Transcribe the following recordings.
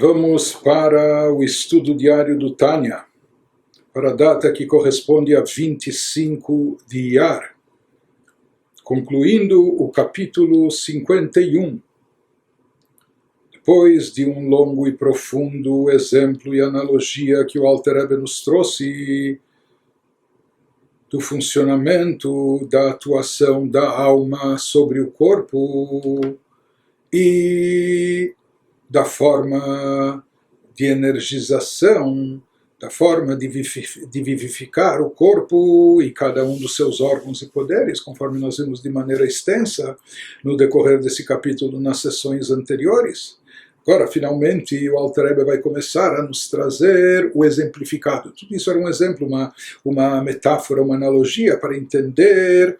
Vamos para o estudo diário do Tânia, para a data que corresponde a 25 de Iyar, concluindo o capítulo 51. Depois de um longo e profundo exemplo e analogia que o Alter Rebbe nos trouxe do funcionamento, da atuação da alma sobre o corpo e da forma de energização, da forma de vivificar o corpo e cada um dos seus órgãos e poderes, conforme nós vimos de maneira extensa no decorrer desse capítulo nas sessões anteriores. Agora, finalmente, o Alter Rebbe vai começar a nos trazer o exemplificado. Tudo isso era um exemplo, uma metáfora, uma analogia para entender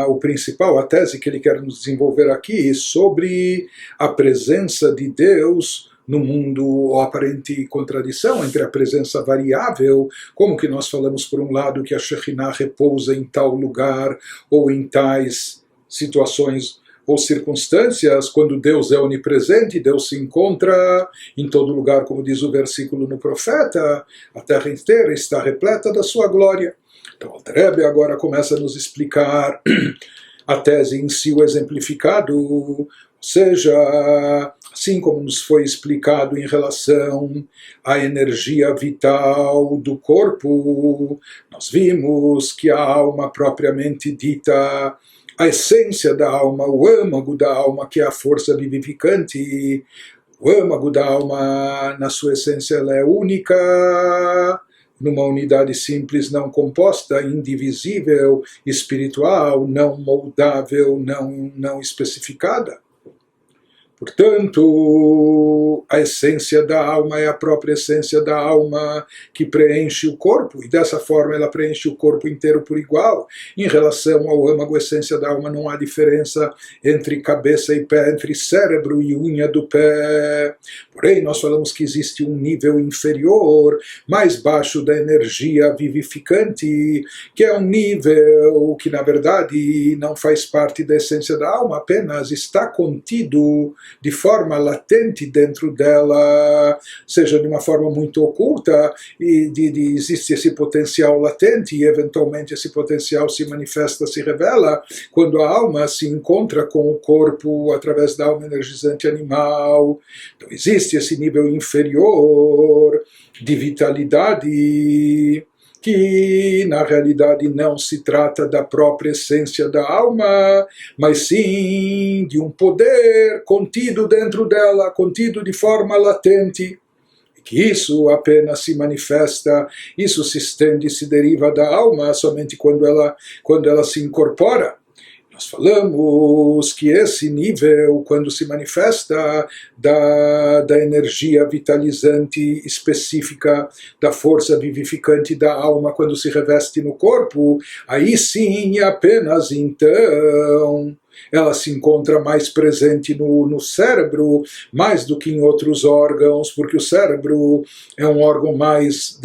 o principal, a tese que ele quer nos desenvolver aqui sobre a presença de Deus no mundo, ou a aparente contradição entre a presença variável, como que nós falamos por um lado que a Shekhinah repousa em tal lugar ou em tais situações ou circunstâncias, quando Deus é onipresente, Deus se encontra em todo lugar, como diz o versículo no profeta, a terra inteira está repleta da sua glória. Então, o Alter Rebbe agora começa a nos explicar a tese em si, o exemplificado, ou seja, assim como nos foi explicado em relação à energia vital do corpo, nós vimos que a alma propriamente dita, a essência da alma, o âmago da alma, que é a força vivificante, o âmago da alma, na sua essência, ela é única, numa unidade simples, não composta, indivisível, espiritual, não moldável, não especificada. Portanto, a essência da alma é a própria essência da alma que preenche o corpo, e dessa forma ela preenche o corpo inteiro por igual. Em relação ao âmago, a essência da alma, não há diferença entre cabeça e pé, entre cérebro e unha do pé. Porém, nós falamos que existe um nível inferior, mais baixo da energia vivificante, que é um nível que, na verdade, não faz parte da essência da alma, apenas está contido de forma latente dentro dela, seja de uma forma muito oculta, e existe esse potencial latente, e eventualmente esse potencial se manifesta, se revela, quando a alma se encontra com o corpo através da alma energizante animal. Então existe esse nível inferior de vitalidade, que na realidade não se trata da própria essência da alma, mas sim de um poder contido dentro dela, contido de forma latente, e que isso apenas se manifesta, isso se estende, se deriva da alma somente quando ela se incorpora. Nós falamos que esse nível, quando se manifesta da energia vitalizante específica, da força vivificante da alma, quando se reveste no corpo, aí sim, apenas então, ela se encontra mais presente no cérebro, mais do que em outros órgãos, porque o cérebro é um órgão mais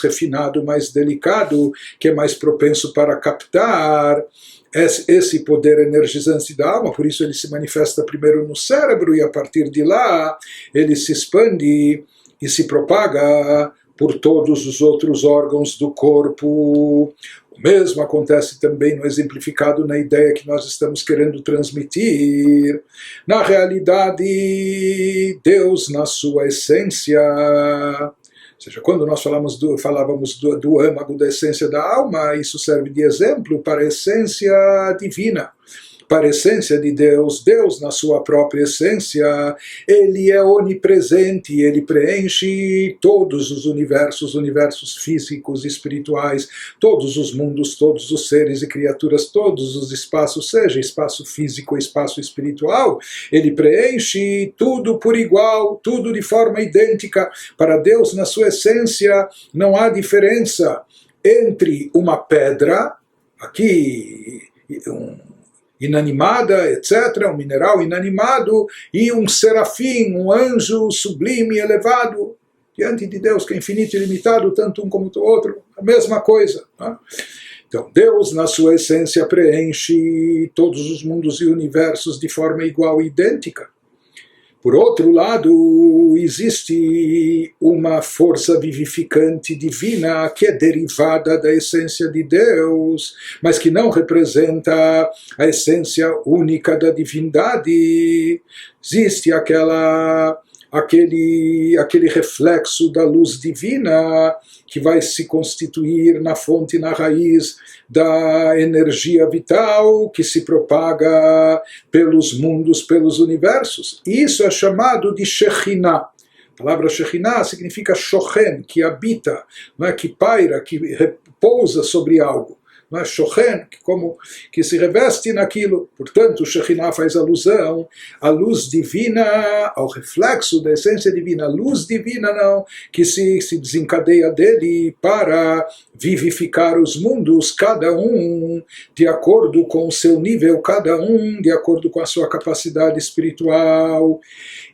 refinado, mais delicado, que é mais propenso para captar esse poder energizante da alma, por isso ele se manifesta primeiro no cérebro e a partir de lá ele se expande e se propaga por todos os outros órgãos do corpo. O mesmo acontece também no exemplificado na ideia que nós estamos querendo transmitir. Na realidade, Deus, na sua essência, ou seja, quando nós falávamos do âmago, da essência da alma, isso serve de exemplo para a essência divina, para a essência de Deus. Deus, na sua própria essência, ele é onipresente, ele preenche todos os universos físicos, espirituais, todos os mundos, todos os seres e criaturas, todos os espaços, seja espaço físico ou espaço espiritual, ele preenche tudo por igual, tudo de forma idêntica. Para Deus, na sua essência, não há diferença entre uma pedra, aqui inanimada, etc., um mineral inanimado, e um serafim, um anjo sublime e elevado. Diante de Deus, que é infinito e ilimitado, tanto um como o outro, a mesma coisa. Né? Então, Deus, na sua essência, preenche todos os mundos e universos de forma igual e idêntica. Por outro lado, existe uma força vivificante divina que é derivada da essência de Deus, mas que não representa a essência única da divindade. Existe aquele reflexo da luz divina que vai se constituir na fonte, na raiz da energia vital que se propaga pelos mundos, pelos universos. Isso é chamado de Shekhinah. A palavra Shekhinah significa Shochen, que habita, não é? Que paira, que repousa sobre algo. Não é? Shochen, que se reveste naquilo. Portanto, Shekhinah faz alusão à luz divina, ao reflexo da essência divina. A luz divina não, que se desencadeia dele para vivificar os mundos, cada um de acordo com o seu nível, cada um de acordo com a sua capacidade espiritual.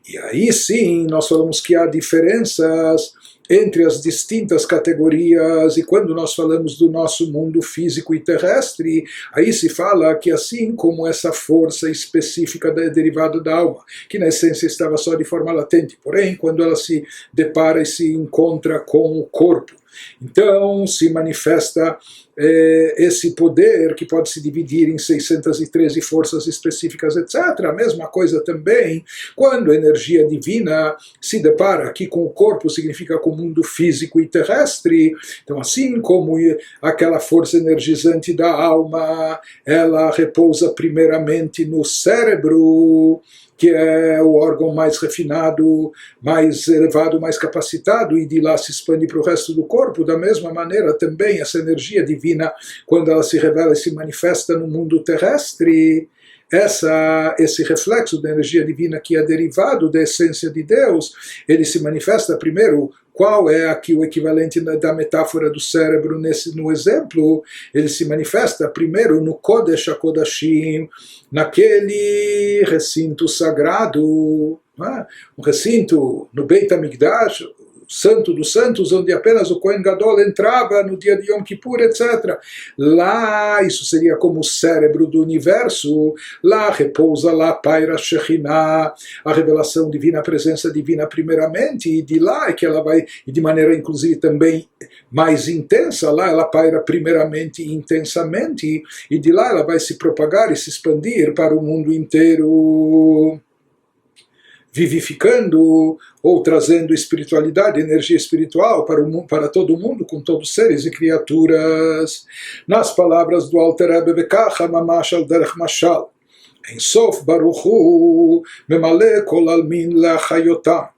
E aí sim, nós falamos que há diferenças entre as distintas categorias, e quando nós falamos do nosso mundo físico e terrestre, aí se fala que assim como essa força específica derivada da alma, que na essência estava só de forma latente, porém quando ela se depara e se encontra com o corpo, então se manifesta esse poder que pode se dividir em 613 forças específicas, etc. A mesma coisa também quando a energia divina se depara aqui com o corpo, significa com o mundo físico e terrestre. Então, assim como aquela força energizante da alma, ela repousa primeiramente no cérebro, que é o órgão mais refinado, mais elevado, mais capacitado, e de lá se expande para o resto do corpo. Da mesma maneira, também essa energia divina, quando ela se revela e se manifesta no mundo terrestre, esse reflexo da energia divina que é derivado da essência de Deus, ele se manifesta primeiro. Qual é aqui o equivalente da metáfora do cérebro no exemplo? Ele se manifesta primeiro no Kodesh HaKodashim, naquele recinto sagrado, um recinto no Beit HaMikdash, Santo dos Santos, onde apenas o Kohen Gadol entrava no dia de Yom Kippur, etc. Lá, isso seria como o cérebro do universo, lá repousa, lá paira Shekhinah, a revelação divina, a presença divina primeiramente, e de lá é que ela vai, e de maneira inclusive também mais intensa, lá ela paira primeiramente e intensamente, e de lá ela vai se propagar e se expandir para o mundo inteiro, vivificando ou trazendo espiritualidade, energia espiritual para todo mundo, com todos os seres e criaturas. Nas palavras do Alter Rebbe, Vekacha mamash al derech mashal, Ein Sof Baruch Hu memale kol almin leachayotam,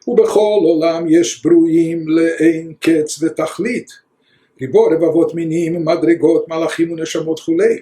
ubechol olam yesh bruim le'ein ketz vetachlit, ריבו רבבות מינים, מדרגות, מלאכים ונשמות כולי.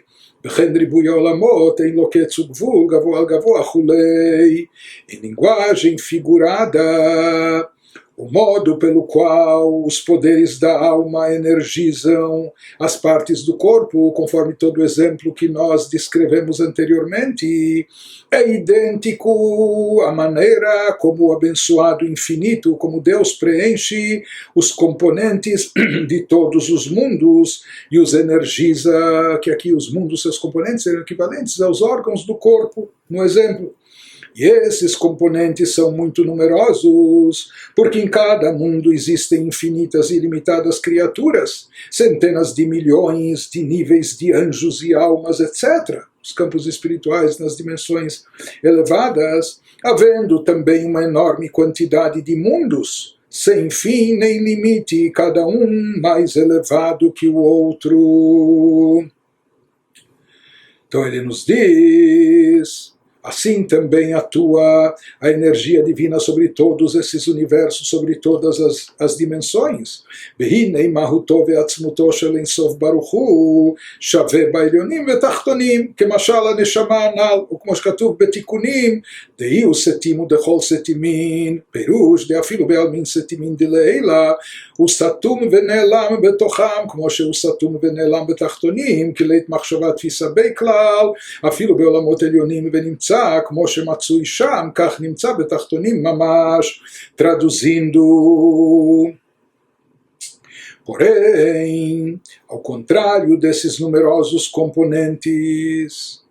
וכן ריבוי העולמות, אין לו קץ וגבול, גבוה על גבוה כולי. Em linguagem figurada, o modo pelo qual os poderes da alma energizam as partes do corpo, conforme todo o exemplo que nós descrevemos anteriormente, é idêntico à maneira como o abençoado infinito, como Deus preenche os componentes de todos os mundos e os energiza, que aqui os mundos, seus componentes, seriam equivalentes aos órgãos do corpo, no exemplo. E esses componentes são muito numerosos, porque em cada mundo existem infinitas e ilimitadas criaturas, centenas de milhões de níveis de anjos e almas, etc. Os campos espirituais nas dimensões elevadas, havendo também uma enorme quantidade de mundos, sem fim nem limite, cada um mais elevado que o outro. Então ele nos diz: assim também atua a energia divina sobre todos esses universos, sobre todas as dimensões. והנה מהותו ועצמותו של אין סוף ברוך הוא שווה בעליונים ותחתונים, כמשל הנשמה הנ"ל, וכמו שכתוב בתיקונים, דהיו סתימו דכל סתימין, פירוש דאפילו בעלמין סתימין דלעילה, הוא סתום ונעלם בתוכם, כמו שהוא סתום ונעלם בתחתונים, כי לית מחשבה תפיסה בי כלל, אפילו בעולמות עליונים ונמצא כמו שמצוי שם, כך נמצא בתחתונים ממש, traduzindo. Porém, ao contrário desses numerosos componentes,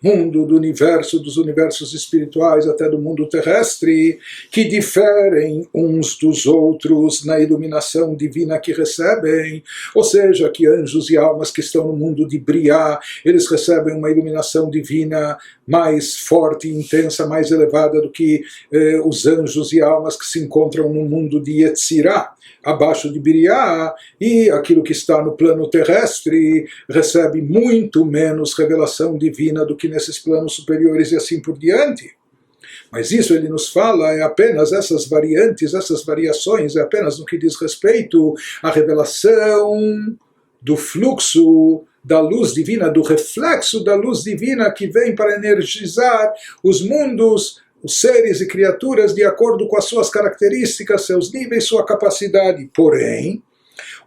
mundo do universo, dos universos espirituais, até do mundo terrestre, que diferem uns dos outros na iluminação divina que recebem, ou seja, que anjos e almas que estão no mundo de Briá, eles recebem uma iluminação divina mais forte, intensa, mais elevada do que os anjos e almas que se encontram no mundo de Yetzirah, abaixo de Biriá, e aquilo que está no plano terrestre recebe muito menos revelação divina do que nesses planos superiores e assim por diante. Mas isso ele nos fala, é apenas essas variantes, essas variações, é apenas no que diz respeito à revelação do fluxo da luz divina, do reflexo da luz divina que vem para energizar os mundos, os seres e criaturas de acordo com as suas características, seus níveis, sua capacidade. Porém,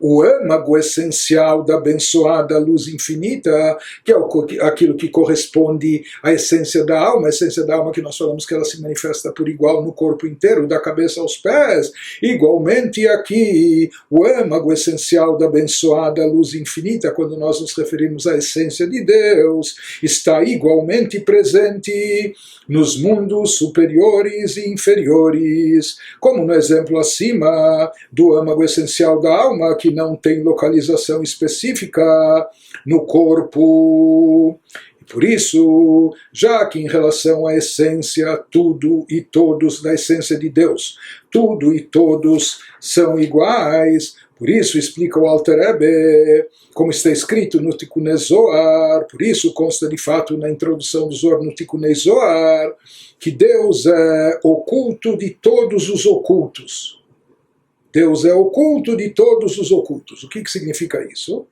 o âmago essencial da abençoada luz infinita, que é aquilo que corresponde à essência da alma, a essência da alma que nós falamos que ela se manifesta por igual no corpo inteiro, da cabeça aos pés, igualmente aqui, o âmago essencial da abençoada luz infinita, quando nós nos referimos à essência de Deus, está igualmente presente nos mundos superiores e inferiores, como no exemplo acima do âmago essencial da alma, que não tem localização específica no corpo. E por isso, já que em relação à essência, tudo e todos da essência de Deus, tudo e todos são iguais, por isso explica o Alter Rebbe, como está escrito no Tikkunei Zohar, por isso consta de fato na introdução do Zohar no Tikkunei Zohar, que Deus é oculto de todos os ocultos. Deus é oculto de todos os ocultos. O que significa isso?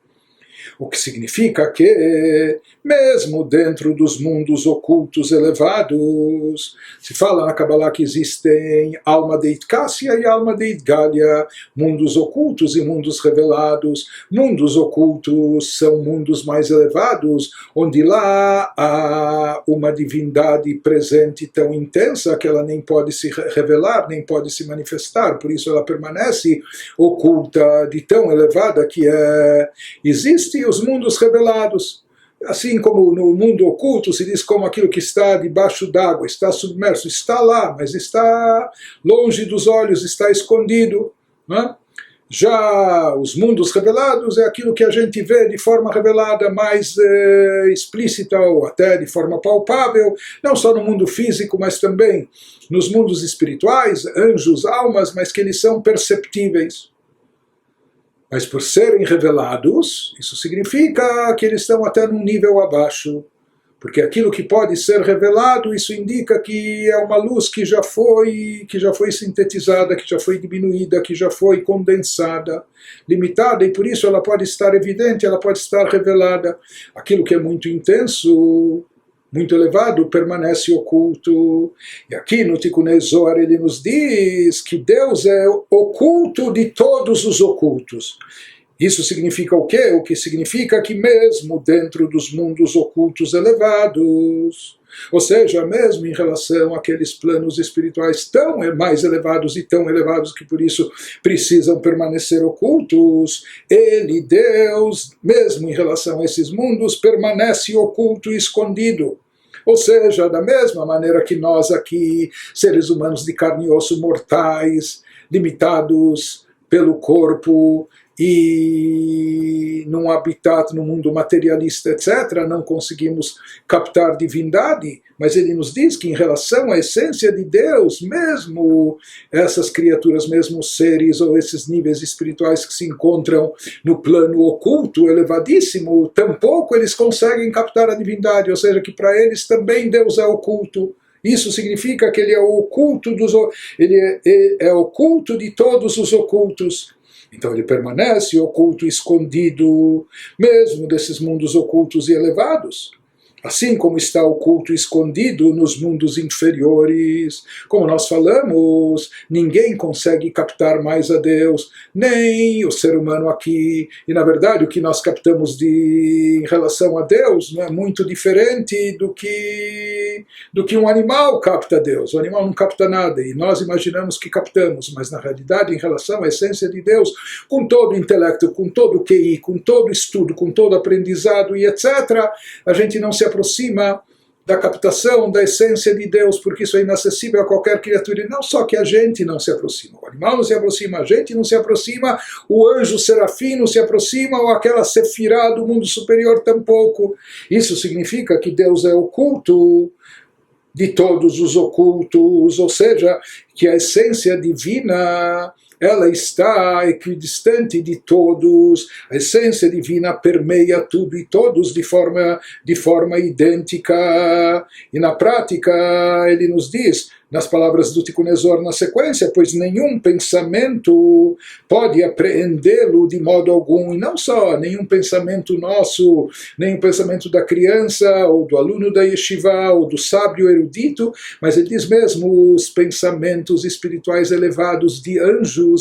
O que significa que, mesmo dentro dos mundos ocultos elevados, se fala na Kabbalah que existem alma de Itkassia e alma de Itgalia, mundos ocultos e mundos revelados. Mundos ocultos são mundos mais elevados, onde lá há uma divindade presente tão intensa que ela nem pode se revelar, nem pode se manifestar, por isso ela permanece oculta, de tão elevada que é. Existem os mundos revelados, assim como no mundo oculto se diz como aquilo que está debaixo d'água, está submerso, está lá, mas está longe dos olhos, está escondido, né? Já os mundos revelados é aquilo que a gente vê de forma revelada, mais explícita ou até de forma palpável, não só no mundo físico, mas também nos mundos espirituais, anjos, almas, mas que eles são perceptíveis. Mas por serem revelados, isso significa que eles estão até num nível abaixo. Porque aquilo que pode ser revelado, isso indica que é uma luz que já foi sintetizada, que já foi diminuída, que já foi condensada, limitada, e por isso ela pode estar evidente, ela pode estar revelada. Aquilo que é muito intenso, muito elevado, permanece oculto. E aqui no Tikkunei Zohar ele nos diz que Deus é oculto de todos os ocultos. Isso significa o quê? O que significa que mesmo dentro dos mundos ocultos elevados, ou seja, mesmo em relação àqueles planos espirituais tão mais elevados e tão elevados que por isso precisam permanecer ocultos, ele, Deus, mesmo em relação a esses mundos, permanece oculto e escondido. Ou seja, da mesma maneira que nós aqui, seres humanos de carne e osso mortais, limitados pelo corpo e num habitat, no mundo materialista, etc., não conseguimos captar divindade, mas ele nos diz que em relação à essência de Deus, mesmo essas criaturas, mesmo os seres ou esses níveis espirituais que se encontram no plano oculto, elevadíssimo, tampouco eles conseguem captar a divindade, ou seja, que para eles também Deus é oculto. Isso significa que ele é oculto é oculto de todos os ocultos. Então ele permanece oculto, escondido, mesmo desses mundos ocultos e elevados. Assim como está oculto e escondido nos mundos inferiores. Como nós falamos, ninguém consegue captar mais a Deus, nem o ser humano aqui. E na verdade o que nós captamos em relação a Deus não é muito diferente do que um animal capta a Deus. O animal não capta nada e nós imaginamos que captamos, mas na realidade em relação à essência de Deus, com todo o intelecto, com todo o QI, com todo o estudo, com todo o aprendizado e etc., a gente não se aproxima da captação da essência de Deus, porque isso é inacessível a qualquer criatura, e não só que a gente não se aproxima, o animal não se aproxima, a gente não se aproxima, o anjo serafim não se aproxima, ou aquela sefirá do mundo superior tampouco. Isso significa que Deus é oculto de todos os ocultos, ou seja, que a essência divina ela está equidistante de todos, a essência divina permeia tudo e todos de forma idêntica. E na prática, ele nos diz, nas palavras do Tikkun Ezor na sequência, pois nenhum pensamento pode apreendê-lo de modo algum, e não só nenhum pensamento nosso, nem o pensamento da criança, ou do aluno da yeshiva, ou do sábio erudito, mas ele diz mesmo os pensamentos espirituais elevados de anjos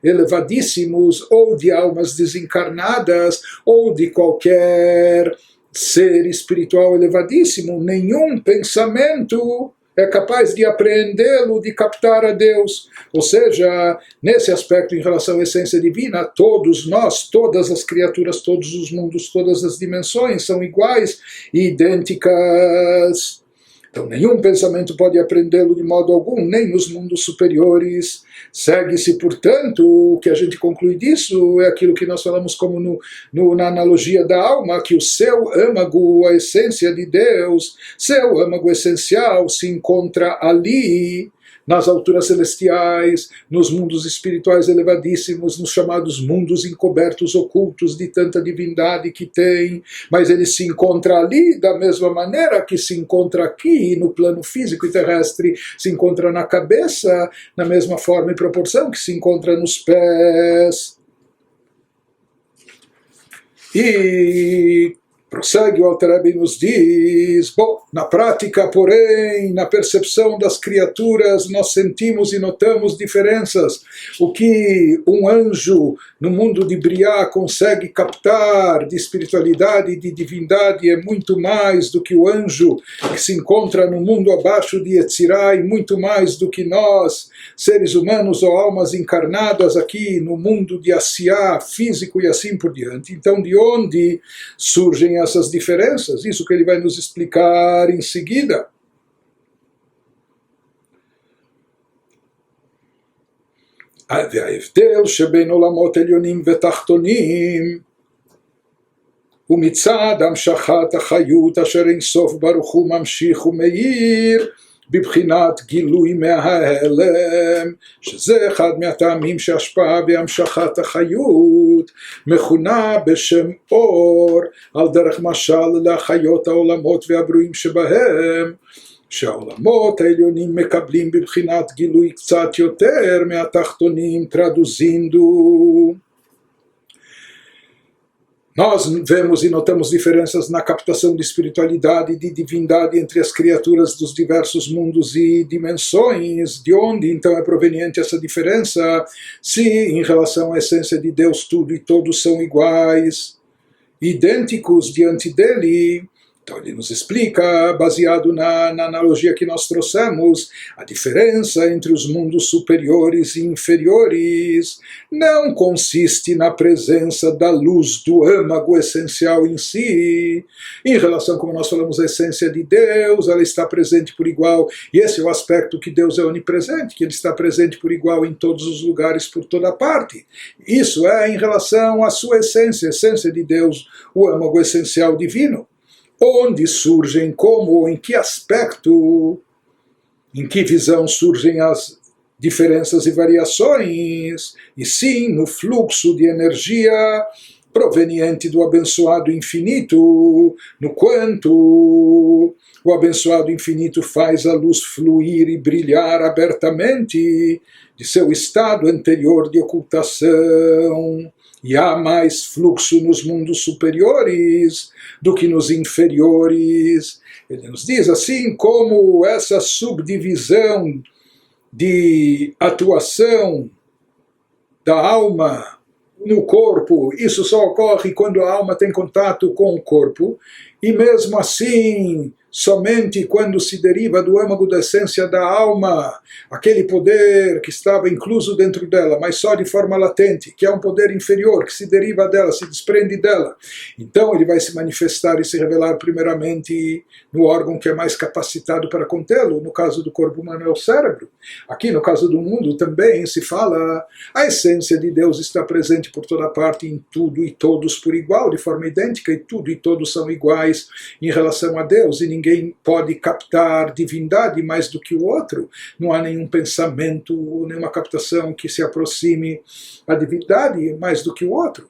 elevadíssimos, ou de almas desencarnadas, ou de qualquer ser espiritual elevadíssimo. Nenhum pensamento é capaz de apreendê-lo, de captar a Deus. Ou seja, nesse aspecto em relação à essência divina, todos nós, todas as criaturas, todos os mundos, todas as dimensões são iguais e idênticas. Então, nenhum pensamento pode apreendê-lo de modo algum, nem nos mundos superiores. Segue-se, portanto, o que a gente conclui disso é aquilo que nós falamos como na analogia da alma, que o seu âmago, a essência de Deus, seu âmago essencial se encontra ali, nas alturas celestiais, nos mundos espirituais elevadíssimos, nos chamados mundos encobertos, ocultos de tanta divindade que tem, mas ele se encontra ali da mesma maneira que se encontra aqui no plano físico e terrestre, se encontra na cabeça, na mesma forma e proporção que se encontra nos pés. E prossegue o Alter Rebbe e nos diz, bom, na prática, porém, na percepção das criaturas, nós sentimos e notamos diferenças. O que um anjo no mundo de Briá consegue captar de espiritualidade e de divindade é muito mais do que o anjo que se encontra no mundo abaixo de Yetzirah, e muito mais do que nós, seres humanos ou almas encarnadas aqui no mundo de Asiá, físico e assim por diante. Então, de onde surgem essas diferenças? Isso que ele vai nos explicar em seguida. וההבדל שבין עולמות עליונים ותחתונים הוא מצד המשכת החיות אשר אין סוף ברוך הוא ממשיך ומאיר בבחינת גילוי מההלם, שזה אחד מהטעמים שהשפעה בהמשכת החיות מכונה בשם אור, על דרך משל להחיות העולמות והברואים שבהם, שהעולמות העליונים מקבלים בבחינת גילוי קצת יותר מהתחתונים. Traduzindo, nós vemos e notamos diferenças na captação de espiritualidade e de divindade entre as criaturas dos diversos mundos e dimensões. De onde então é proveniente essa diferença? Se em relação à essência de Deus tudo e todos são iguais, idênticos diante dele. Então ele nos explica, baseado na analogia que nós trouxemos, a diferença entre os mundos superiores e inferiores não consiste na presença da luz do âmago essencial em si. Em relação, como nós falamos, à essência de Deus, ela está presente por igual, e esse é o aspecto que Deus é onipresente, que ele está presente por igual em todos os lugares, por toda parte. Isso é em relação à sua essência, a essência de Deus, o âmago essencial divino. Onde surgem, como, em que aspecto, em que visão surgem as diferenças e variações, e sim no fluxo de energia proveniente do abençoado infinito, no quanto o abençoado infinito faz a luz fluir e brilhar abertamente de seu estado anterior de ocultação. E há mais fluxo nos mundos superiores do que nos inferiores. Ele nos diz assim, como essa subdivisão de atuação da alma no corpo, isso só ocorre quando a alma tem contato com o corpo, E mesmo assim, somente quando se deriva do âmago da essência da alma, aquele poder que estava incluso dentro dela, mas só de forma latente, que é um poder inferior, que se deriva dela, se desprende dela, então ele vai se manifestar e se revelar primeiramente no órgão que é mais capacitado para contê-lo. No caso do corpo humano é o cérebro. Aqui no caso do mundo também se fala, a essência de Deus está presente por toda parte, em tudo e todos por igual, de forma idêntica, e tudo e todos são iguais em relação a Deus, e ninguém pode captar divindade mais do que o outro. Não há nenhum pensamento, nenhuma captação que se aproxime à divindade mais do que o outro.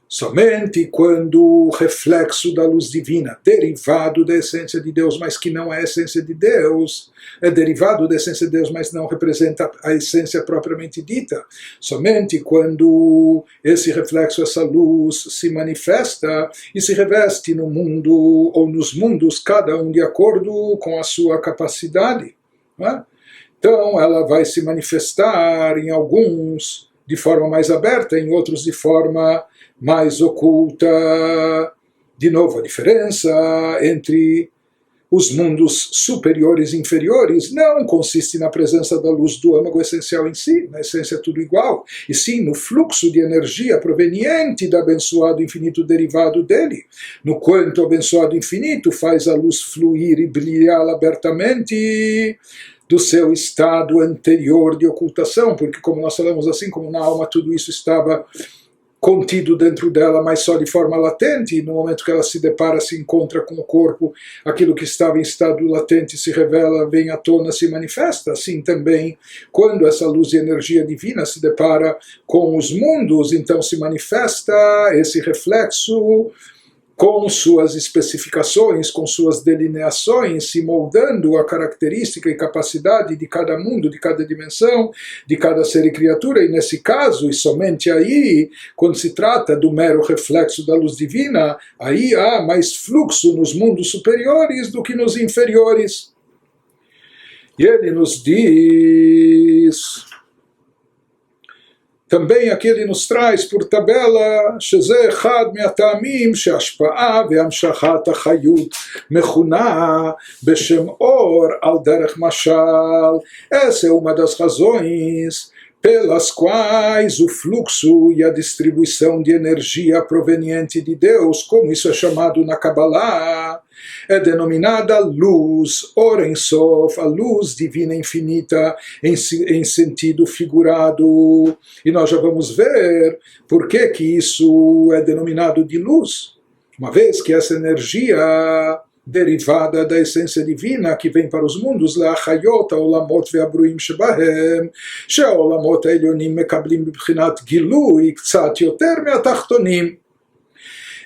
Somente quando o reflexo da luz divina, derivado da essência de Deus, mas que não é a essência de Deus, é derivado da essência de Deus, mas não representa a essência propriamente dita, somente quando esse reflexo, essa luz, se manifesta e se reveste no mundo, ou nos mundos, cada um de acordo com a sua capacidade, não é? Então ela vai se manifestar em alguns de forma mais aberta, em outros de forma mais oculta. De novo, a diferença entre os mundos superiores e inferiores não consiste na presença da luz do âmago essencial em si, na essência é tudo igual, e sim no fluxo de energia proveniente do abençoado infinito derivado dele, no quanto o abençoado infinito faz a luz fluir e brilhar abertamente do seu estado anterior de ocultação, porque, como nós falamos, assim como na alma tudo isso estava contido dentro dela, mas só de forma latente, e no momento que ela se depara, se encontra com o corpo, aquilo que estava em estado latente se revela, vem à tona, se manifesta. Assim também, quando essa luz e energia divina se depara com os mundos, então se manifesta esse reflexo com suas especificações, com suas delineações, se moldando a característica e capacidade de cada mundo, de cada dimensão, de cada ser e criatura, e nesse caso, e somente aí, quando se trata do mero reflexo da luz divina, aí há mais fluxo nos mundos superiores do que nos inferiores. E ele nos diz... também aqui ele nos traz por tabela, שזה אחד מהטעמים שההשפעה והמשכת החיות מכונה בשם אור על דרך משל. Essa é uma das razões pelas quais o fluxo e a distribuição de energia proveniente de Deus, como isso é chamado na Kabbalah, é denominada luz, Or Ein Sof, a luz divina infinita em sentido figurado. E nós já vamos ver por que isso é denominado de luz, uma vez que essa energia derivada da essência divina que vem para os mundos, להחיות העולמות והברואים שבהם, שהעולמות העליונים מקבלים בבחינת גילוי קצת יותר מהתחתונים.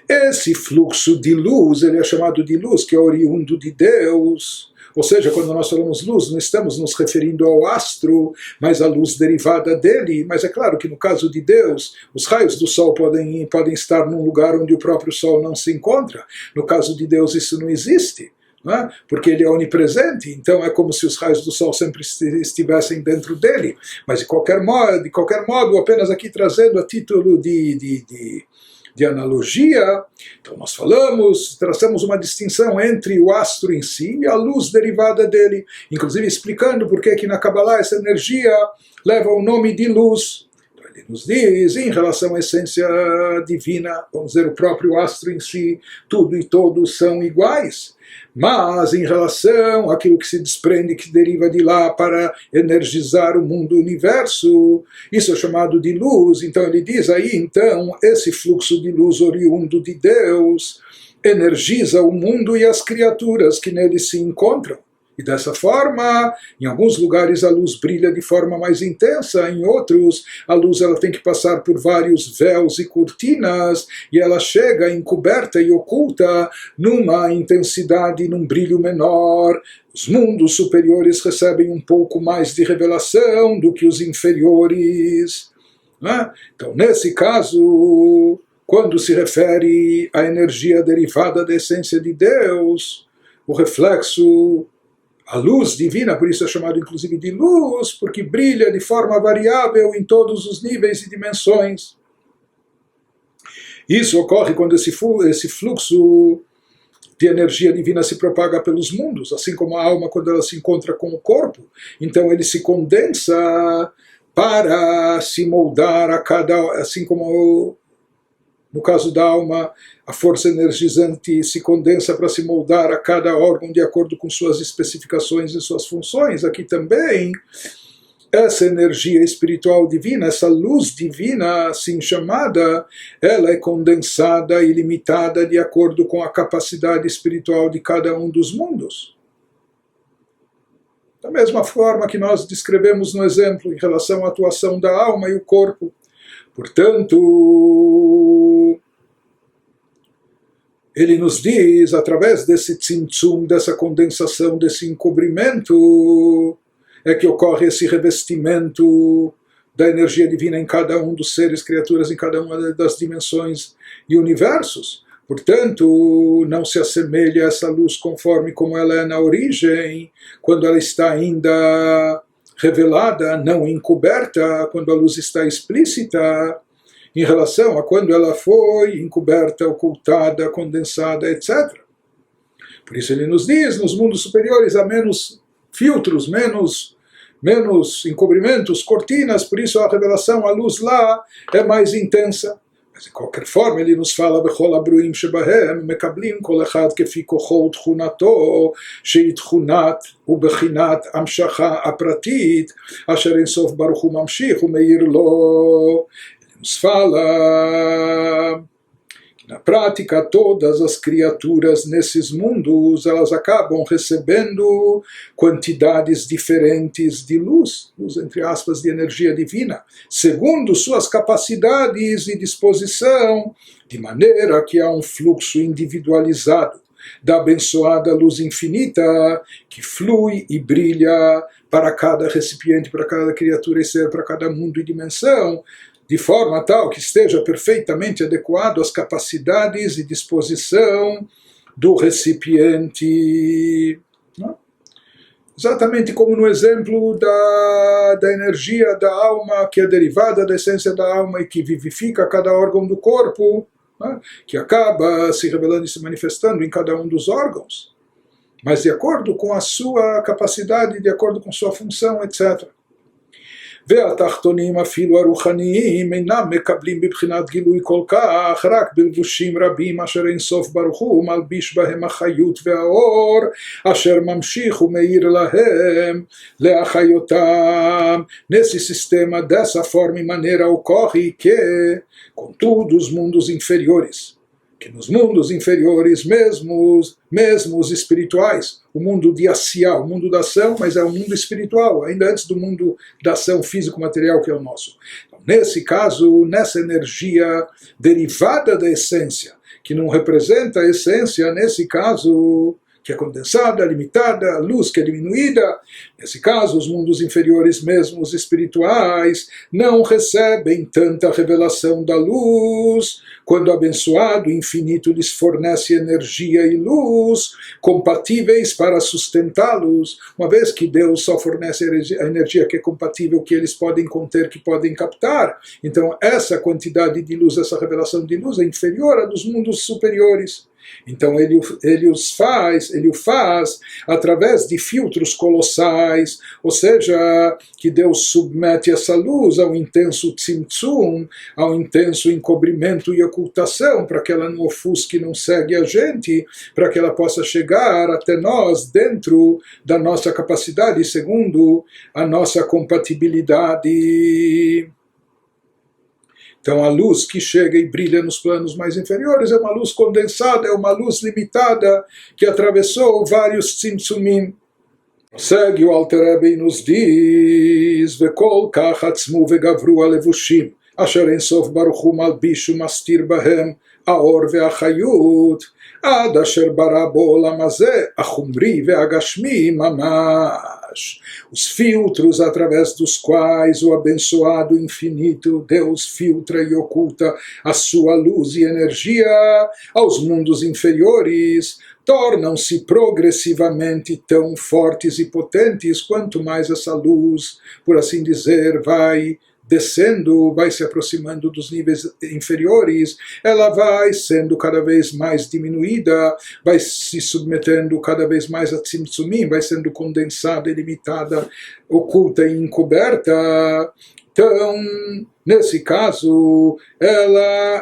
Esse fluxo de luz, ele é chamado de luz, que é oriundo de Deus. Ou seja, quando nós falamos luz, não estamos nos referindo ao astro, mas à luz derivada dele. Mas é claro que no caso de Deus, os raios do sol podem estar num lugar onde o próprio sol não se encontra. No caso de Deus isso não existe, não é? Porque ele é onipresente, então é como se os raios do sol sempre estivessem dentro dele. Mas de qualquer modo, apenas aqui trazendo a título de analogia, então nós traçamos uma distinção entre o astro em si e a luz derivada dele, inclusive explicando por que na Kabbalah essa energia leva o nome de luz. Então ele nos diz, em relação à essência divina, vamos dizer, o próprio astro em si, tudo e todos são iguais. Mas em relação àquilo que se desprende, que deriva de lá para energizar o mundo, o universo, isso é chamado de luz. Então ele diz aí, então, esse fluxo de luz oriundo de Deus energiza o mundo e as criaturas que nele se encontram. E dessa forma, em alguns lugares a luz brilha de forma mais intensa, em outros a luz ela tem que passar por vários véus e cortinas, e ela chega encoberta e oculta numa intensidade, num brilho menor. Os mundos superiores recebem um pouco mais de revelação do que os inferiores. Né? Então, nesse caso, quando se refere à energia derivada da essência de Deus, o reflexo, a luz divina, por isso é chamado inclusive de luz, porque brilha de forma variável em todos os níveis e dimensões. Isso ocorre quando esse fluxo de energia divina se propaga pelos mundos, assim como a alma quando ela se encontra com o corpo. Então ele se condensa para se moldar a cada, assim como no caso da alma, a força energizante se condensa para se moldar a cada órgão de acordo com suas especificações e suas funções. Aqui também, essa energia espiritual divina, essa luz divina assim chamada, ela é condensada e limitada de acordo com a capacidade espiritual de cada um dos mundos. Da mesma forma que nós descrevemos no exemplo em relação à atuação da alma e o corpo. Portanto, ele nos diz, através desse tzimtzum, dessa condensação, desse encobrimento, é que ocorre esse revestimento da energia divina em cada um dos seres, criaturas, em cada uma das dimensões e universos. Portanto, não se assemelha a essa luz conforme como ela é na origem, quando ela está ainda revelada, não encoberta, quando a luz está explícita, em relação a quando ela foi encoberta, ocultada, condensada, etc. Por isso ele nos diz, nos mundos superiores há menos filtros, menos encobrimentos, cortinas, por isso a revelação, a luz lá é mais intensa. Mas de qualquer forma ele nos fala בכל הברואים שבהם מקבלים כל אחד כפי כוחו ותכונתו שהיא תכונת ובחינת המשכה הפרטית אשר אין סוף ברוך הוא ממשיך ומאיר לו. Ele nos fala que na prática todas as criaturas nesses mundos elas acabam recebendo quantidades diferentes de luz entre aspas, de energia divina, segundo suas capacidades e disposição, de maneira que há um fluxo individualizado da abençoada luz infinita que flui e brilha para cada recipiente, para cada criatura e ser, para cada mundo e dimensão, de forma tal que esteja perfeitamente adequado às capacidades e disposição do recipiente. Exatamente como no exemplo da energia da alma, que é derivada da essência da alma e que vivifica cada órgão do corpo, que acaba se revelando e se manifestando em cada um dos órgãos, mas de acordo com a sua capacidade, de acordo com sua função, etc. והתחתונים אפילו הרוחניים אינם מקבלים בבחינת גילוי כל כך רק בלבושים רבים אשר אין סוף ברוך הוא מלביש בהם החיות והאור אשר ממשיך ומאיר להם להחיותם. Nesse sistema, dessa forma e maneira ocorre que, contudo, os mundos inferiores, que nos mundos inferiores, mesmo os espirituais, o mundo de Asiá, o mundo da ação, mas é o mundo espiritual, ainda antes do mundo da ação físico-material que é o nosso. Então, nesse caso, nessa energia derivada da essência, que não representa a essência, nesse caso, que é condensada, limitada, a luz que é diminuída, nesse caso, os mundos inferiores, mesmo os espirituais, não recebem tanta revelação da luz, quando o abençoado infinito lhes fornece energia e luz compatíveis para sustentá-los, uma vez que Deus só fornece a energia que é compatível, que eles podem conter, que podem captar. Então essa quantidade de luz, essa revelação de luz é inferior à dos mundos superiores. Então ele o faz através de filtros colossais, ou seja, que Deus submete essa luz ao intenso tzimtzum, ao intenso encobrimento e ocultação, para que ela não ofusque, não segue a gente, para que ela possa chegar até nós dentro da nossa capacidade, segundo a nossa compatibilidade. Então a luz que chega e brilha nos planos mais inferiores é uma luz condensada, é uma luz limitada que atravessou vários tzimtzumim. Segue o Alter Rebbe e nos diz: וכל כך עצמו וגברו הלבושים אשר אין סוף ברוך הוא מלביש ומסתיר בהם האור והחיות עד אשר ברא בעולם הזה החומרי והגשמי ממש. Os filtros através dos quais o abençoado infinito Deus filtra e oculta a sua luz e energia aos mundos inferiores tornam-se progressivamente tão fortes e potentes quanto mais essa luz, por assim dizer, vai descendo, vai se aproximando dos níveis inferiores, ela vai sendo cada vez mais diminuída, vai se submetendo cada vez mais a tzimtzumim, vai sendo condensada, ilimitada, oculta e encoberta. Então, nesse caso,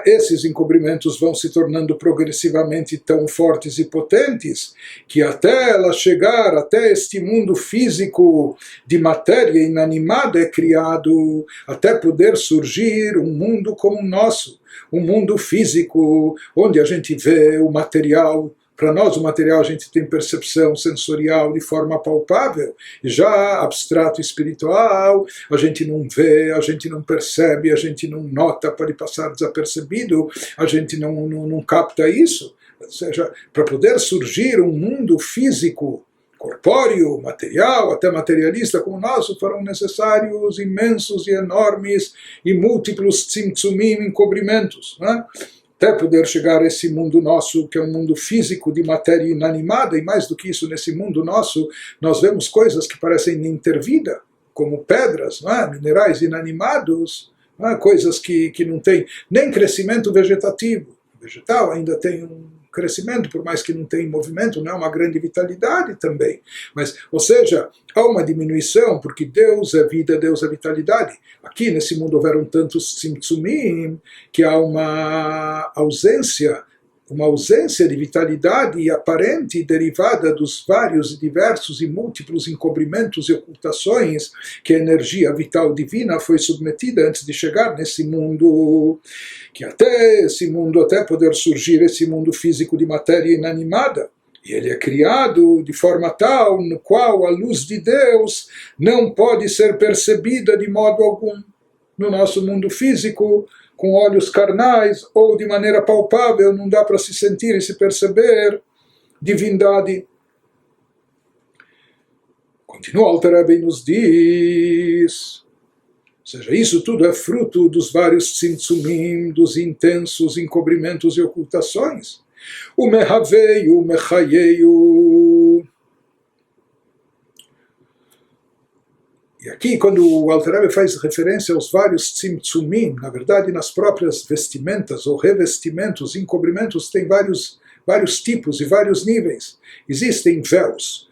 esses encobrimentos vão se tornando progressivamente tão fortes e potentes que até ela chegar até este mundo físico de matéria inanimada é criado, até poder surgir um mundo como o nosso, um mundo físico, onde a gente vê o material. Para nós, o material, a gente tem percepção sensorial de forma palpável, já abstrato espiritual, a gente não vê, a gente não percebe, a gente não nota, pode passar desapercebido, a gente não capta isso. Ou seja, para poder surgir um mundo físico, corpóreo, material, até materialista como o nosso, foram necessários imensos e enormes e múltiplos tzimtzumim, encobrimentos, né? Até poder chegar a esse mundo nosso, que é um mundo físico de matéria inanimada, e mais do que isso, nesse mundo nosso, nós vemos coisas que parecem intervida, como pedras, não é? Minerais inanimados, não é? Coisas que não têm nem crescimento vegetativo. O vegetal ainda tem um crescimento, por mais que não tenha movimento, não é uma grande vitalidade também. Mas, ou seja, há uma diminuição, porque Deus é vida, Deus é vitalidade. Aqui nesse mundo houveram tantos tzimtzumim que há uma ausência de vitalidade aparente derivada dos vários e diversos e múltiplos encobrimentos e ocultações que a energia vital divina foi submetida antes de chegar nesse mundo, que até esse mundo, até poder surgir esse mundo físico de matéria inanimada, e ele é criado de forma tal no qual a luz de Deus não pode ser percebida de modo algum no nosso mundo físico, com olhos carnais ou de maneira palpável, não dá para se sentir e se perceber divindade. Continua Alter Rebbe e nos diz, ou seja, isso tudo é fruto dos vários tzimtzumim, dos intensos encobrimentos e ocultações. O mehaveio, o mechayeio. E aqui, quando o Alter Rebbe faz referência aos vários tzimtzumim, na verdade, nas próprias vestimentas ou revestimentos, encobrimentos, tem vários tipos e vários níveis. Existem véus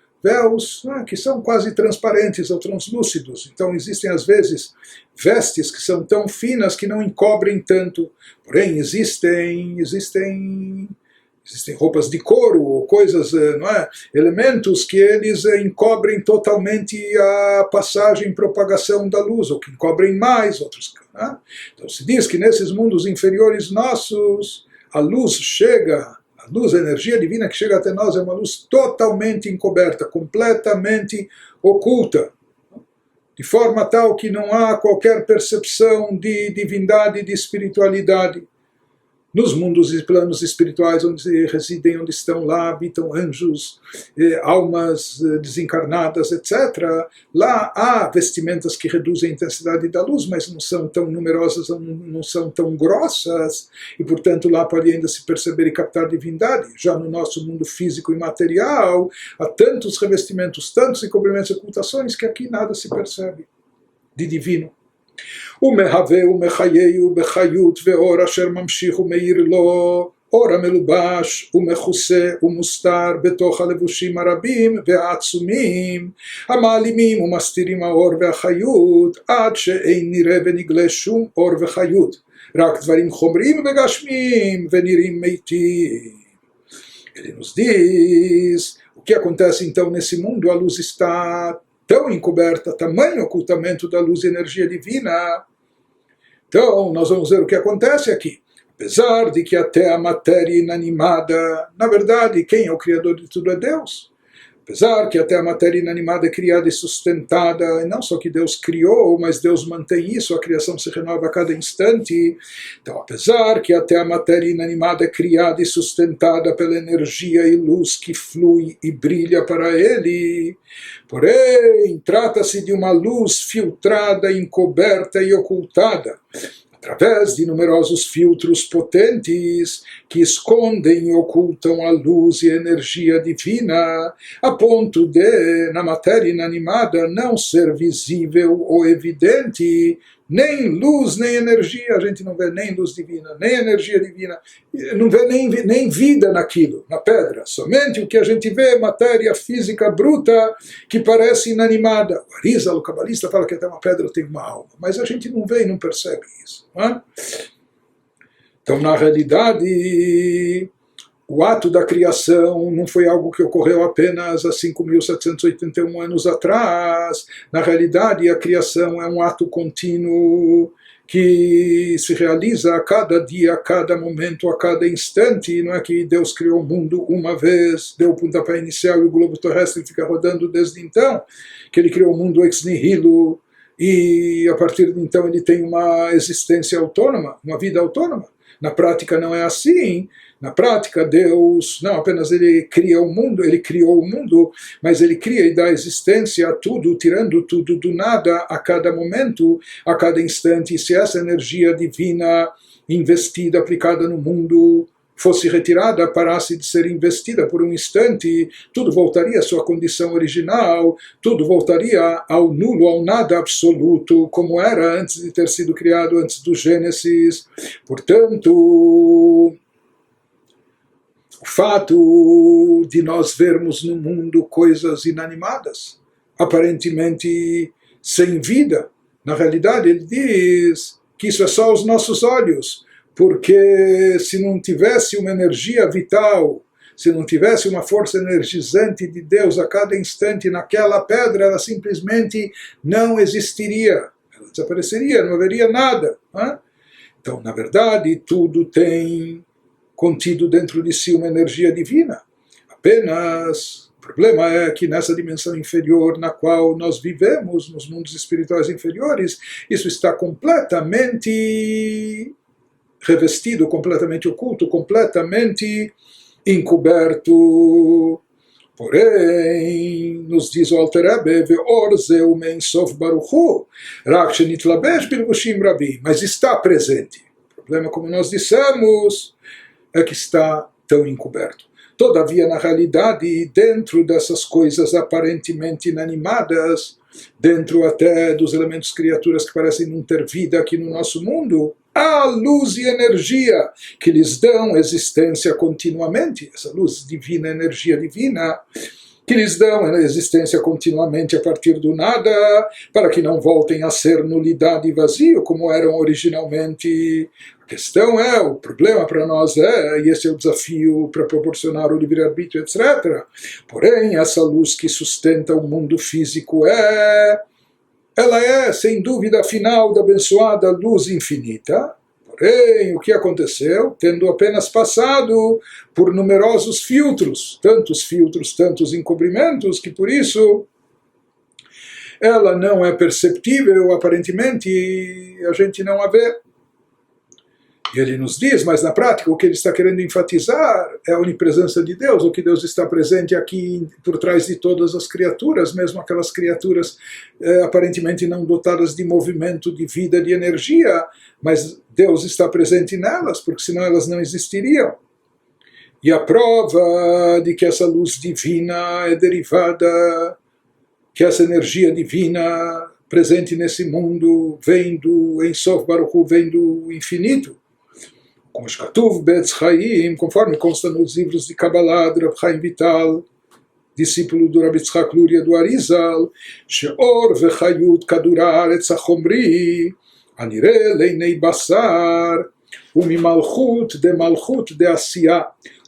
que são quase transparentes ou translúcidos. Então, existem, às vezes, vestes que são tão finas que não encobrem tanto. Porém, existem roupas de couro, ou coisas, não é? Elementos que eles encobrem totalmente a passagem e propagação da luz, ou que encobrem mais, outros. Né? Então se diz que nesses mundos inferiores nossos, a luz, a energia divina que chega até nós é uma luz totalmente encoberta, completamente oculta, de forma tal que não há qualquer percepção de divindade, de espiritualidade. Nos mundos e planos espirituais onde residem, onde estão lá, habitam anjos, almas desencarnadas, etc. Lá há vestimentas que reduzem a intensidade da luz, mas não são tão numerosas, não são tão grossas, e portanto lá pode ainda se perceber e captar divindade. Já no nosso mundo físico e material, há tantos revestimentos, tantos encobrimentos e ocultações, que aqui nada se percebe de divino. ומהווה ומחייהו בחיות ואור אשר ממשיך ומאיר לו אור המלובש ומכוסה ומוסתר בתוך הלבושים הרבים והעצומים המעלימים ומסתירים האור והחיות עד שאין נראה ונגלה שום אור וחיות, רק דברים חומריים וגשמיים ונראים מתים. Ele nos diz o que acontece então nesse mundo. A luz está tão encoberta, tamanho ocultamento da luz e energia divina. Então, nós vamos ver o que acontece aqui. Apesar de que até a matéria inanimada, na verdade, quem é o Criador de tudo é Deus. Apesar que até a matéria inanimada é criada e sustentada, e não só que Deus criou, mas Deus mantém isso, a criação se renova a cada instante. Então, apesar que até a matéria inanimada é criada e sustentada pela energia e luz que flui e brilha para Ele, porém, trata-se de uma luz filtrada, encoberta e ocultada, através de numerosos filtros potentes que escondem e ocultam a luz e a energia divina, a ponto de, na matéria inanimada, não ser visível ou evidente nem luz, nem energia, a gente não vê nem luz divina, nem energia divina, não vê nem vida naquilo, na pedra. Somente o que a gente vê é matéria física bruta que parece inanimada. O Arizal, o cabalista, fala que até uma pedra tem uma alma, mas a gente não vê e não percebe isso. Não é? Então, na realidade, o ato da criação não foi algo que ocorreu apenas há 5.781 anos atrás. Na realidade, a criação é um ato contínuo que se realiza a cada dia, a cada momento, a cada instante. Não é que Deus criou o mundo uma vez, deu o pontapé inicial e o globo terrestre fica rodando desde então, que ele criou o mundo ex nihilo e a partir de então ele tem uma existência autônoma, uma vida autônoma. Na prática não é assim. Na prática, Deus não apenas ele cria o mundo, ele criou o mundo, mas ele cria e dá existência a tudo, tirando tudo do nada a cada momento, a cada instante. E se essa energia divina investida, aplicada no mundo, fosse retirada, parasse de ser investida por um instante, tudo voltaria à sua condição original, tudo voltaria ao nulo, ao nada absoluto, como era antes de ter sido criado, antes do Gênesis. Portanto, o fato de nós vermos no mundo coisas inanimadas, aparentemente sem vida, na realidade ele diz que isso é só os nossos olhos, porque se não tivesse uma energia vital, se não tivesse uma força energizante de Deus a cada instante naquela pedra, ela simplesmente não existiria, ela desapareceria, não haveria nada. Né? Então, na verdade, tudo tem contido dentro de si uma energia divina. Apenas o problema é que nessa dimensão inferior na qual nós vivemos, nos mundos espirituais inferiores, isso está completamente revestido, completamente oculto, completamente encoberto. Porém, nos diz o Alter Rebbe, Ve'or zeu mein sof baruch hu, rak shenitlabesh bilbushim rabim, mas está presente. O problema, como nós dissemos, é que está tão encoberto. Todavia, na realidade, dentro dessas coisas aparentemente inanimadas, dentro até dos elementos criaturas que parecem não ter vida aqui no nosso mundo, há luz e energia que lhes dão existência continuamente. Essa luz divina, energia divina, que lhes dão existência continuamente a partir do nada, para que não voltem a ser nulidade e vazio, como eram originalmente. A questão é, o problema para nós é, e esse é o desafio para proporcionar o livre-arbítrio, etc. Porém, essa luz que sustenta o mundo físico ela é, sem dúvida, a final da abençoada luz infinita. Porém, o que aconteceu? Tendo apenas passado por numerosos filtros, tantos encobrimentos, que por isso ela não é perceptível, aparentemente a gente não a vê. E ele nos diz, mas na prática o que ele está querendo enfatizar é a onipresença de Deus, o que Deus está presente aqui por trás de todas as criaturas, mesmo aquelas criaturas aparentemente não dotadas de movimento, de vida, de energia, mas Deus está presente nelas, porque senão elas não existiriam. E a prova de que essa luz divina é derivada, que essa energia divina presente nesse mundo vem do Ein Sof Baruch Hu, vem do infinito. Como Shkatuv Be'etz Chaim, conforme consta nos livros de Kabbalah de Rab Chaim Vital, discípulo do Rabbi Tzchak Luria do Arizal, She'or ve'chayut kadura haaretz hachomri, הנראה לעיני בשר, וממלכות דמלכות דעשייה,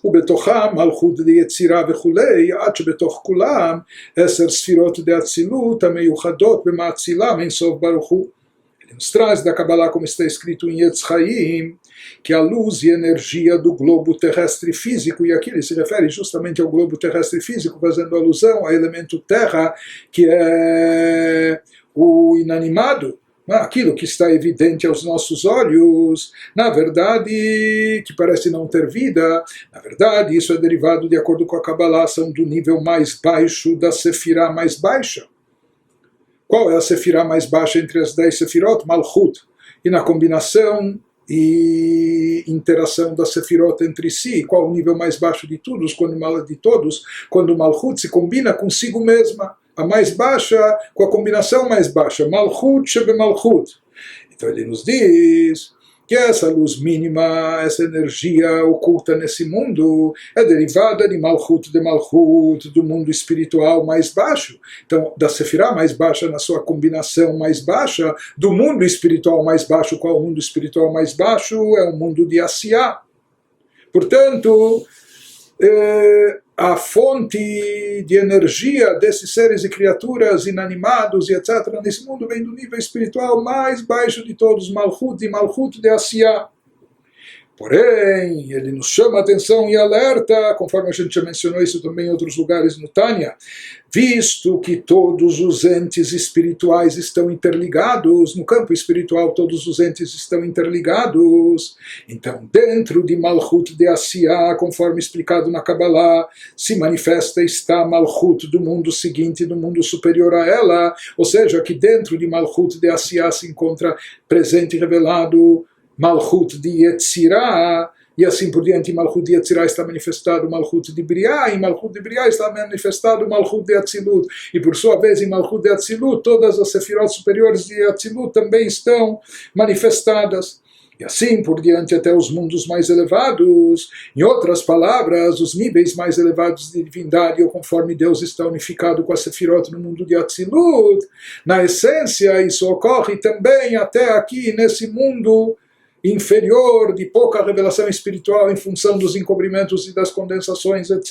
ובתוכה מלכות דיצירה וכולי, עד שבתוך כולם 10 ספירות דאצילות המיוחדות במאצילם אין סוף ברוך הוא. Ele nos traz da Kabbalah, como está escrito em Etz Chaim, que a luz e energia do globo terrestre físico, e aqui ele se refere justamente ao globo terrestre físico, fazendo alusão ao elemento terra, que é o inanimado, aquilo que está evidente aos nossos olhos, na verdade, que parece não ter vida, na verdade, isso é derivado, de acordo com a Kabbalah, são do nível mais baixo da Sefirah mais baixa. Qual é a Sefirah mais baixa entre as 10 Sefirot? Malchut. E na combinação e interação da Sefirot entre si, qual o nível mais baixo de todos, quando Malchut se combina consigo mesma, a mais baixa com a combinação mais baixa, Malchut Shebe Malchut. Então ele nos diz que essa luz mínima, essa energia oculta nesse mundo, é derivada de Malchut, do mundo espiritual mais baixo. Então, da Sefirah mais baixa na sua combinação mais baixa, do mundo espiritual mais baixo. Qual é o mundo espiritual mais baixo? É o mundo de Asiyah. Portanto, a fonte de energia desses seres e criaturas inanimados e etc. nesse mundo vem do nível espiritual mais baixo de todos, Malchut de Asiyah. Porém, ele nos chama a atenção e alerta, conforme a gente já mencionou isso também em outros lugares no Tânia, visto que todos os entes espirituais estão interligados, no campo espiritual todos os entes estão interligados, então dentro de Malchut de Asiyah, conforme explicado na Kabbalah, se manifesta está Malchut do mundo seguinte, do mundo superior a ela, ou seja, que dentro de Malchut de Asiyah se encontra presente e revelado Malchut de Yetzirah, e assim por diante. Malchut de Yetzirah está manifestado Malchut de Briah, e Malchut de Briah está manifestado Malchut de Atzilut, e por sua vez em Malchut de Atzilut todas as sefirot superiores de Atzilut também estão manifestadas, e assim por diante até os mundos mais elevados. Em outras palavras, os níveis mais elevados de divindade, ou conforme Deus está unificado com a Sefirot no mundo de Atzilut, na essência isso ocorre também até aqui nesse mundo inferior, de pouca revelação espiritual em função dos encobrimentos e das condensações, etc.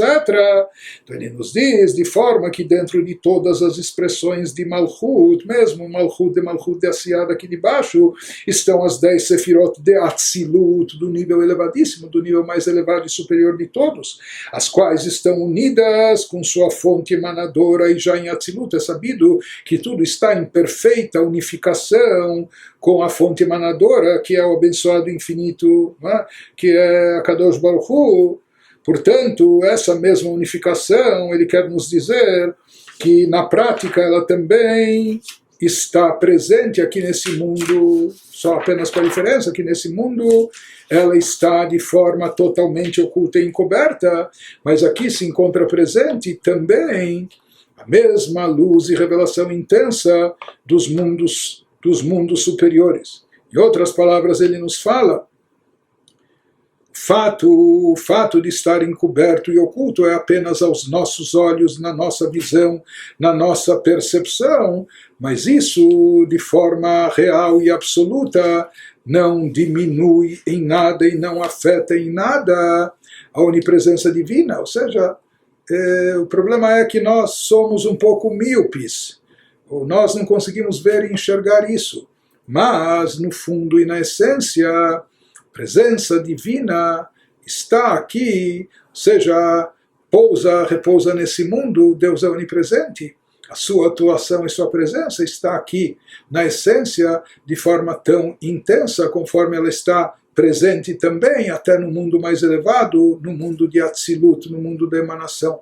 Então ele nos diz, de forma que dentro de todas as expressões de Malchut, mesmo Malchut de Asiyah aqui de baixo, estão as 10 Sefirot de Atzilut, do nível elevadíssimo, do nível mais elevado e superior de todos, as quais estão unidas com sua fonte emanadora, e já em Atzilut é sabido que tudo está em perfeita unificação com a fonte emanadora, que é o abençoado infinito, que é a Kadosh Baruch Hu. Portanto, essa mesma unificação, ele quer nos dizer que na prática ela também está presente aqui nesse mundo, só apenas com a diferença que nesse mundo ela está de forma totalmente oculta e encoberta, mas aqui se encontra presente também a mesma luz e revelação intensa dos mundos superiores. Em outras palavras, ele nos fala, o fato de estar encoberto e oculto é apenas aos nossos olhos, na nossa visão, na nossa percepção, mas isso, de forma real e absoluta, não diminui em nada e não afeta em nada a onipresença divina. Ou seja, o problema é que nós somos um pouco míopes, ou nós não conseguimos ver e enxergar isso, mas no fundo e na essência a presença divina está aqui, ou seja, repousa nesse mundo. Deus é onipresente, a sua atuação e sua presença está aqui na essência de forma tão intensa conforme ela está presente também até no mundo mais elevado, no mundo de Atzilut, no mundo da emanação.